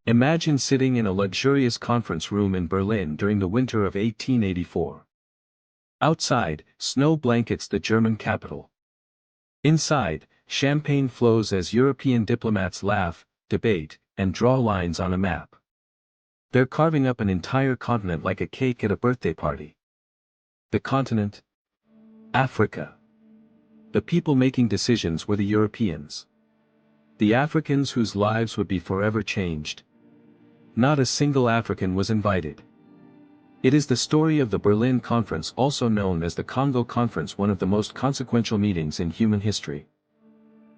Imagine sitting in a luxurious conference room in Berlin during the winter of 1884. Outside, snow blankets the German capital. Inside, champagne flows as European diplomats laugh, debate, and draw lines on a map. They're carving up an entire continent like a cake at a birthday party. The continent? Africa. The people making decisions were the Europeans. The Africans whose lives would be forever changed. Not a single African was invited. It is the story of the Berlin Conference, also known as the Congo Conference, one of the most consequential meetings in human history.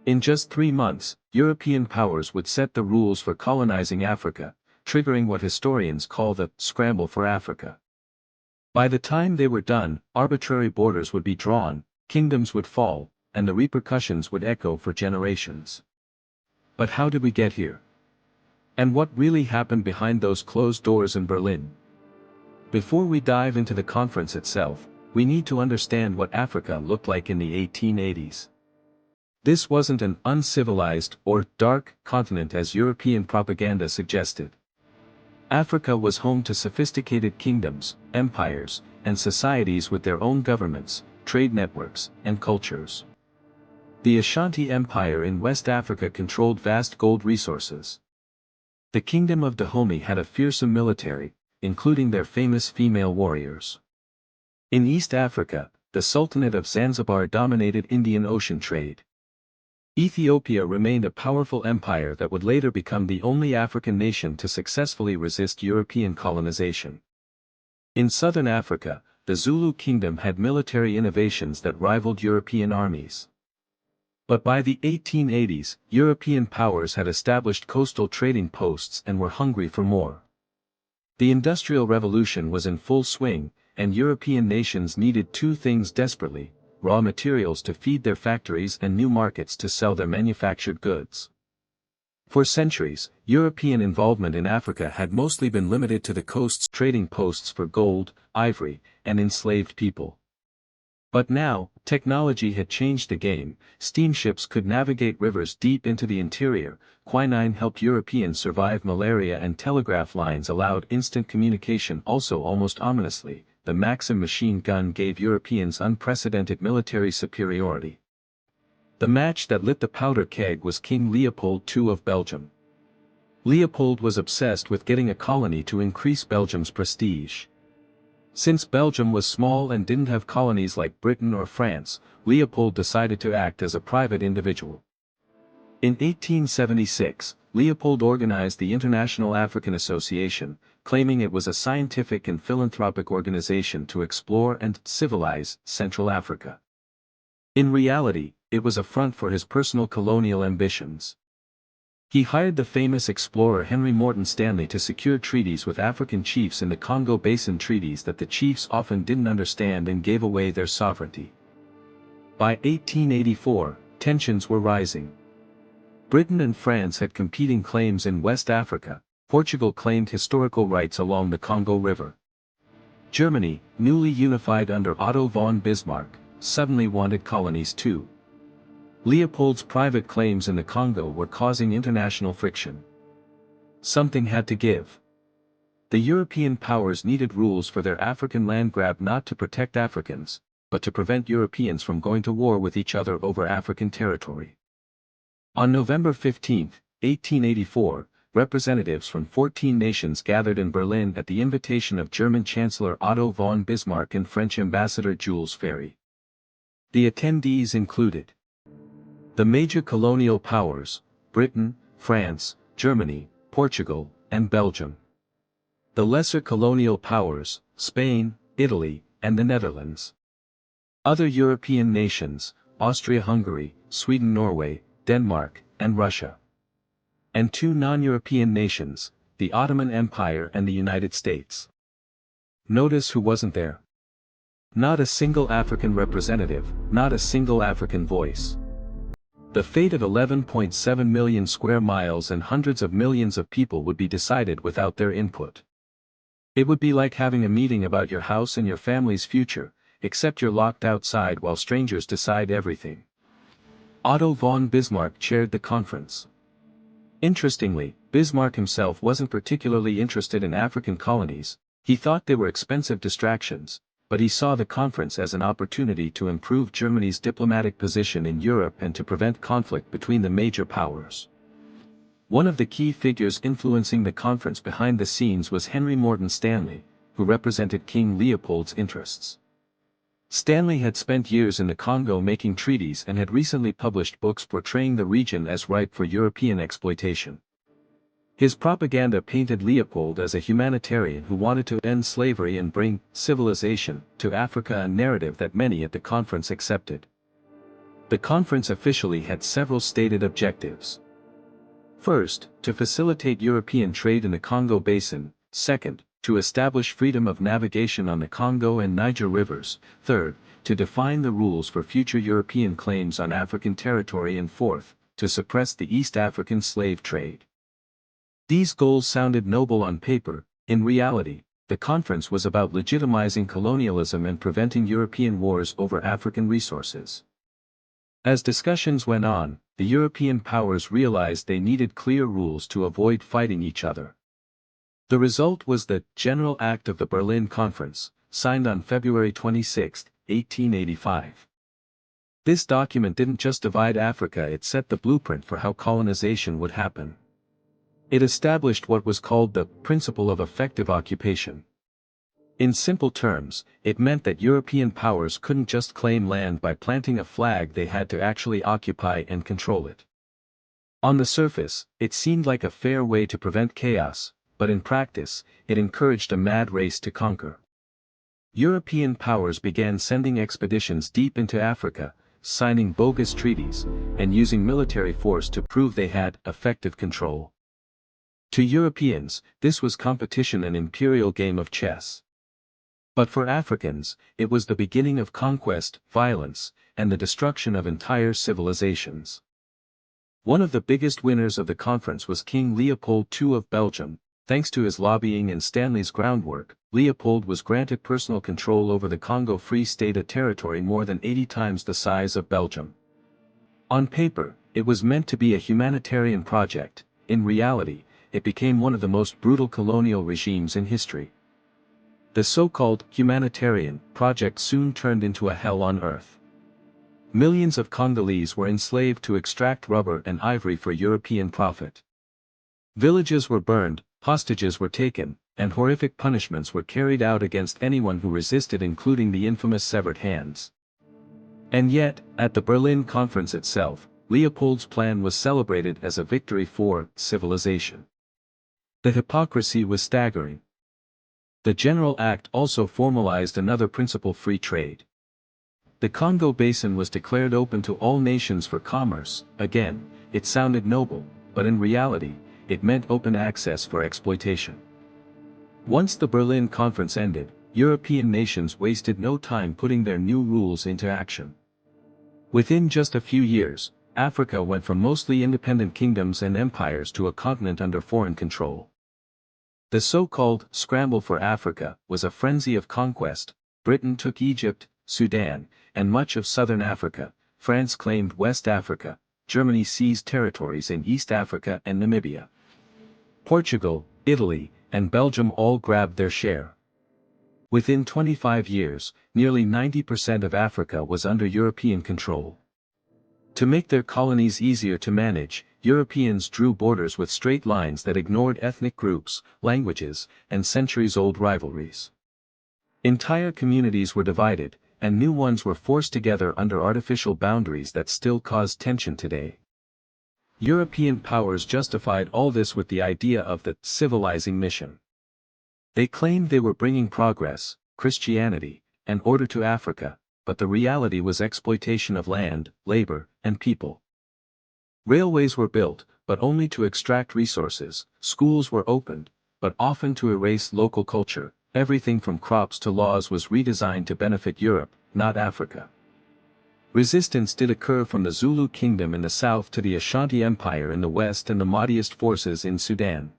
In just 3 months, European powers would set the rules for colonizing Africa, triggering what historians call the Scramble for Africa. By the time they were done, arbitrary borders would be drawn, kingdoms would fall, and the repercussions would echo for generations. But how did we get here? And what really happened behind those closed doors in Berlin? Before we dive into the conference itself, we need to understand what Africa looked like in the 1880s. This wasn't an uncivilized or dark continent as European propaganda suggested. Africa was home to sophisticated kingdoms, empires, and societies with their own governments, trade networks, and cultures. The Ashanti Empire in West Africa controlled vast gold resources. The Kingdom of Dahomey had a fearsome military, including their famous female warriors. In East Africa, the Sultanate of Zanzibar dominated Indian Ocean trade. Ethiopia remained a powerful empire that would later become the only African nation to successfully resist European colonization. In southern Africa, the Zulu Kingdom had military innovations that rivaled European armies. But by the 1880s, European powers had established coastal trading posts and were hungry for more. The Industrial Revolution was in full swing, and European nations needed 2 things desperately: raw materials to feed their factories and new markets to sell their manufactured goods. For centuries, European involvement in Africa had mostly been limited to the coast's trading posts for gold, ivory, and enslaved people. But now, technology had changed the game. Steamships could navigate rivers deep into the interior, quinine helped Europeans survive malaria, and telegraph lines allowed instant communication. Also, almost ominously, the Maxim machine gun gave Europeans unprecedented military superiority. The match that lit the powder keg was King Leopold II of Belgium. Leopold was obsessed with getting a colony to increase Belgium's prestige. Since Belgium was small and didn't have colonies like Britain or France, Leopold decided to act as a private individual. In 1876, Leopold organized the International African Association, claiming it was a scientific and philanthropic organization to explore and civilize Central Africa. In reality, it was a front for his personal colonial ambitions. He hired the famous explorer Henry Morton Stanley to secure treaties with African chiefs in the Congo Basin, treaties that the chiefs often didn't understand and gave away their sovereignty. By 1884, tensions were rising. Britain and France had competing claims in West Africa. Portugal claimed historical rights along the Congo River. Germany, newly unified under Otto von Bismarck, suddenly wanted colonies too. Leopold's private claims in the Congo were causing international friction. Something had to give. The European powers needed rules for their African land grab, not to protect Africans, but to prevent Europeans from going to war with each other over African territory. On November 15, 1884, representatives from 14 nations gathered in Berlin at the invitation of German Chancellor Otto von Bismarck and French Ambassador Jules Ferry. The attendees included the major colonial powers: Britain, France, Germany, Portugal, and Belgium. The lesser colonial powers: Spain, Italy, and the Netherlands. Other European nations: Austria-Hungary, Sweden-Norway, Denmark, and Russia. And 2 non-European nations, the Ottoman Empire and the United States. Notice who wasn't there. Not a single African representative, not a single African voice. The fate of 11.7 million square miles and hundreds of millions of people would be decided without their input. It would be like having a meeting about your house and your family's future, except you're locked outside while strangers decide everything. Otto von Bismarck chaired the conference. Interestingly, Bismarck himself wasn't particularly interested in African colonies. He thought they were expensive distractions, but he saw the conference as an opportunity to improve Germany's diplomatic position in Europe and to prevent conflict between the major powers. One of the key figures influencing the conference behind the scenes was Henry Morton Stanley, who represented King Leopold's interests. Stanley had spent years in the Congo making treaties and had recently published books portraying the region as ripe for European exploitation. His propaganda painted Leopold as a humanitarian who wanted to end slavery and bring civilization to Africa, a narrative that many at the conference accepted. The conference officially had several stated objectives. First, to facilitate European trade in the Congo basin. Second, to establish freedom of navigation on the Congo and Niger rivers. Third, to define the rules for future European claims on African territory. And fourth, to suppress the East African slave trade. These goals sounded noble on paper. In reality, the conference was about legitimizing colonialism and preventing European wars over African resources. As discussions went on, the European powers realized they needed clear rules to avoid fighting each other. The result was the General Act of the Berlin Conference, signed on February 26, 1885. This document didn't just divide Africa, it set the blueprint for how colonization would happen. It established what was called the principle of effective occupation. In simple terms, it meant that European powers couldn't just claim land by planting a flag, they had to actually occupy and control it. On the surface, it seemed like a fair way to prevent chaos, but in practice, it encouraged a mad race to conquer. European powers began sending expeditions deep into Africa, signing bogus treaties, and using military force to prove they had effective control. To Europeans, this was competition, an imperial game of chess. But for Africans, it was the beginning of conquest, violence, and the destruction of entire civilizations. One of the biggest winners of the conference was King Leopold II of Belgium. Thanks to his lobbying and Stanley's groundwork, Leopold was granted personal control over the Congo Free State, a territory more than 80 times the size of Belgium. On paper, it was meant to be a humanitarian project. In reality, it became one of the most brutal colonial regimes in history. The so-called humanitarian project soon turned into a hell on earth. Millions of Congolese were enslaved to extract rubber and ivory for European profit. Villages were burned, hostages were taken, and horrific punishments were carried out against anyone who resisted, including the infamous severed hands. And yet, at the Berlin Conference itself, Leopold's plan was celebrated as a victory for civilization. The hypocrisy was staggering. The General Act also formalized another principle: free trade. The Congo Basin was declared open to all nations for commerce. Again, it sounded noble, but in reality, it meant open access for exploitation. Once the Berlin Conference ended, European nations wasted no time putting their new rules into action. Within just a few years, Africa went from mostly independent kingdoms and empires to a continent under foreign control. The so-called Scramble for Africa was a frenzy of conquest. Britain took Egypt, Sudan, and much of southern Africa. France claimed West Africa. Germany seized territories in East Africa and Namibia. Portugal, Italy, and Belgium all grabbed their share. Within 25 years, nearly 90% of Africa was under European control. To make their colonies easier to manage, Europeans drew borders with straight lines that ignored ethnic groups, languages, and centuries-old rivalries. Entire communities were divided, and new ones were forced together under artificial boundaries that still cause tension today. European powers justified all this with the idea of the civilizing mission. They claimed they were bringing progress, Christianity, and order to Africa, but the reality was exploitation of land, labor, and people. Railways were built, but only to extract resources. Schools were opened, but often to erase local culture. Everything from crops to laws was redesigned to benefit Europe, not Africa. Resistance did occur from the Zulu Kingdom in the south to the Ashanti Empire in the west and the Mahdist forces in Sudan.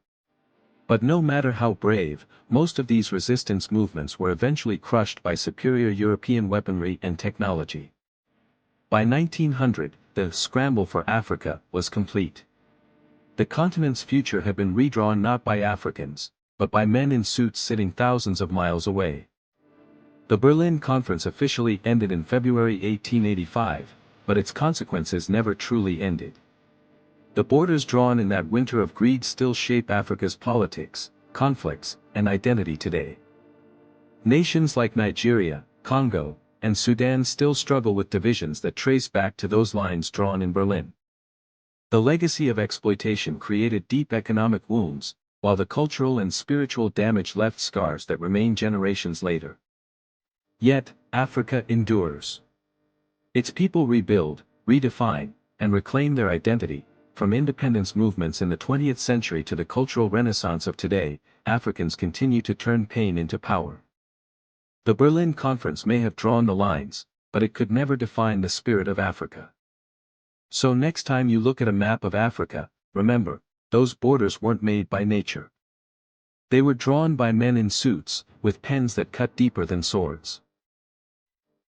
But no matter how brave, most of these resistance movements were eventually crushed by superior European weaponry and technology. By 1900, the scramble for Africa was complete. The continent's future had been redrawn not by Africans, but by men in suits sitting thousands of miles away. The Berlin Conference officially ended in February 1885, but its consequences never truly ended. The borders drawn in that winter of greed still shape Africa's politics, conflicts, and identity today. Nations like Nigeria, Congo, and Sudan still struggle with divisions that trace back to those lines drawn in Berlin. The legacy of exploitation created deep economic wounds, while the cultural and spiritual damage left scars that remain generations later. Yet, Africa endures. Its people rebuild, redefine, and reclaim their identity. From independence movements in the 20th century to the cultural renaissance of today, Africans continue to turn pain into power. The Berlin Conference may have drawn the lines, but it could never define the spirit of Africa. So next time you look at a map of Africa, remember, those borders weren't made by nature. They were drawn by men in suits, with pens that cut deeper than swords.